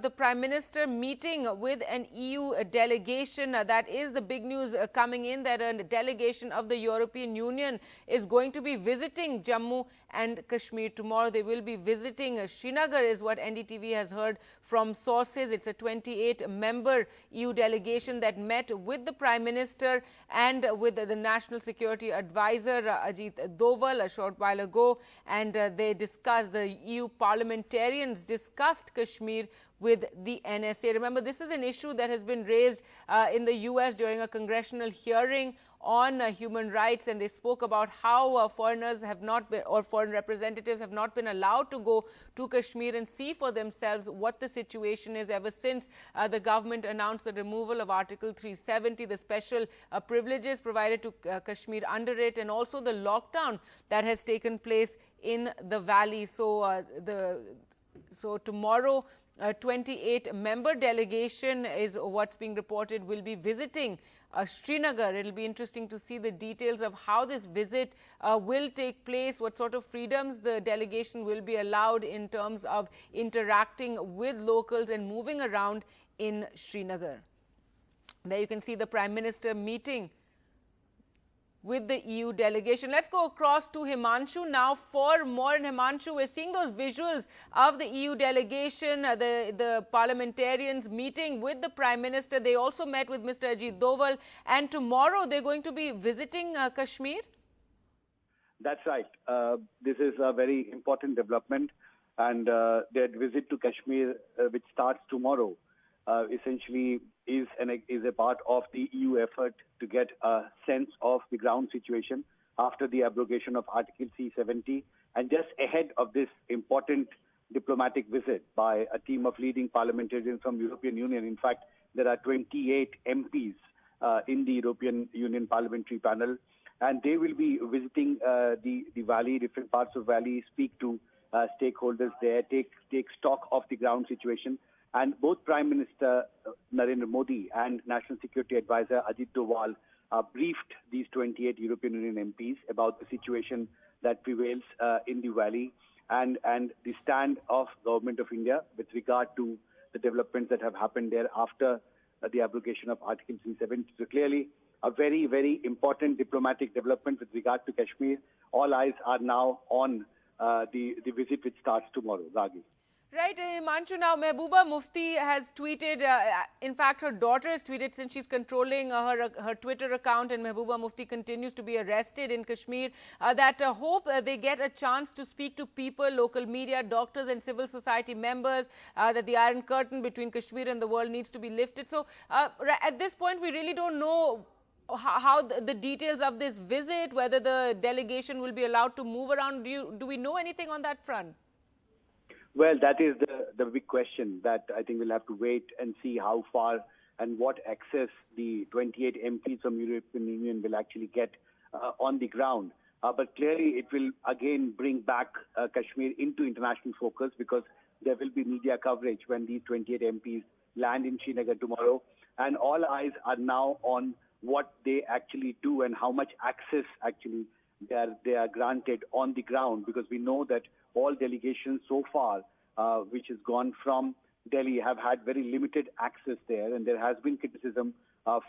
the Prime Minister meeting with an EU delegation. That is the big news coming in, that a delegation of the European Union is going to be visiting Jammu and Kashmir tomorrow. They will be visiting Srinagar, is what NDTV has heard from sources. It's a 28-member EU delegation that met with the Prime Minister and with the National Security Advisor Ajit Doval a short while ago, and the EU parliamentarians discussed Kashmir with the NSA. Remember, this is an issue that has been raised in the US during a congressional hearing on human rights, and they spoke about how foreigners have not been, or foreign representatives have not been allowed to go to Kashmir and see for themselves what the situation is ever since the government announced the removal of Article 370, the special privileges provided to Kashmir under it, and also the lockdown that has taken place in the valley. So tomorrow, a 28-member delegation is what's being reported will be visiting Srinagar. It'll be interesting to see the details of how this visit will take place, what sort of freedoms the delegation will be allowed in terms of interacting with locals and moving around in Srinagar. There you can see the Prime Minister meeting with the EU delegation. Let's go across to Himanshu now for more. And Himanshu, we're seeing those visuals of the EU delegation, the parliamentarians meeting with the Prime Minister. They also met with Mr. Ajit Doval, and tomorrow they're going to be visiting Kashmir? That's right. This is a very important development, and their visit to Kashmir, which starts tomorrow, essentially is a part of the EU effort to get a sense of the ground situation after the abrogation of Article 370, and just ahead of this important diplomatic visit by a team of leading parliamentarians from European Union. In fact, there are 28 MPs in the European Union parliamentary panel, and they will be visiting the valley, different parts of valley, speak to stakeholders there, take stock of the ground situation. And both Prime Minister Narendra Modi and National Security Advisor Ajit Doval briefed these 28 European Union MPs about the situation that prevails in the valley and the stand of Government of India with regard to the developments that have happened there after the abrogation of Article 370. So clearly, a very, very important diplomatic development with regard to Kashmir. All eyes are now on the visit which starts tomorrow. Ragi. Right, Himanshu. Now, Mehbooba Mufti has tweeted, in fact, her daughter has tweeted, since she's controlling her Twitter account, and Mehbooba Mufti continues to be arrested in Kashmir, that hope they get a chance to speak to people, local media, doctors and civil society members, that the Iron Curtain between Kashmir and the world needs to be lifted. So, at this point, we really don't know how the details of this visit, whether the delegation will be allowed to move around. Do we know anything on that front? Well, that is the big question that I think we'll have to wait and see how far and what access the 28 MPs from European Union will actually get on the ground. But clearly it will again bring back Kashmir into international focus, because there will be media coverage when these 28 MPs land in Srinagar tomorrow. And all eyes are now on what they actually do and how much access actually they are granted on the ground, because we know that all delegations so far, which has gone from Delhi, have had very limited access there, and there has been criticism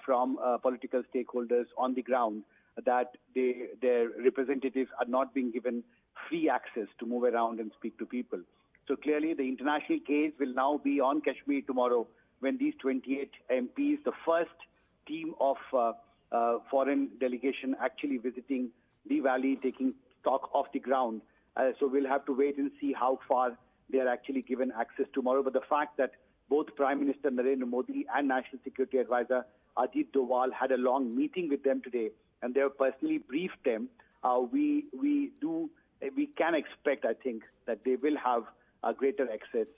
from political stakeholders on the ground that their representatives are not being given free access to move around and speak to people. So clearly the international gaze will now be on Kashmir tomorrow, when these 28 MPs, the first team of foreign delegation actually visiting the valley, taking stock of the ground. So we'll have to wait and see how far they are actually given access tomorrow. But the fact that both Prime Minister Narendra Modi and National Security Advisor Ajit Doval had a long meeting with them today, and they have personally briefed them, we can expect, I think, that they will have a greater access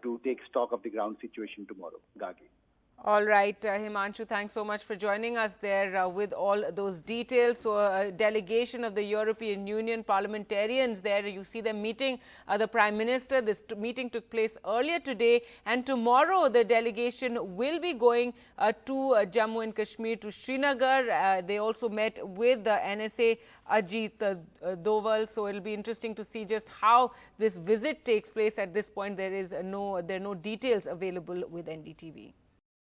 to take stock of the ground situation tomorrow. Gagi. All right, Himanshu, thanks so much for joining us there with all those details. So, a delegation of the European Union parliamentarians there, you see them meeting the Prime Minister. This meeting took place earlier today, and tomorrow the delegation will be going to Jammu and Kashmir, to Srinagar. They also met with the NSA Ajit Doval. So, it will be interesting to see just how this visit takes place. At this point, there are no details available with NDTV.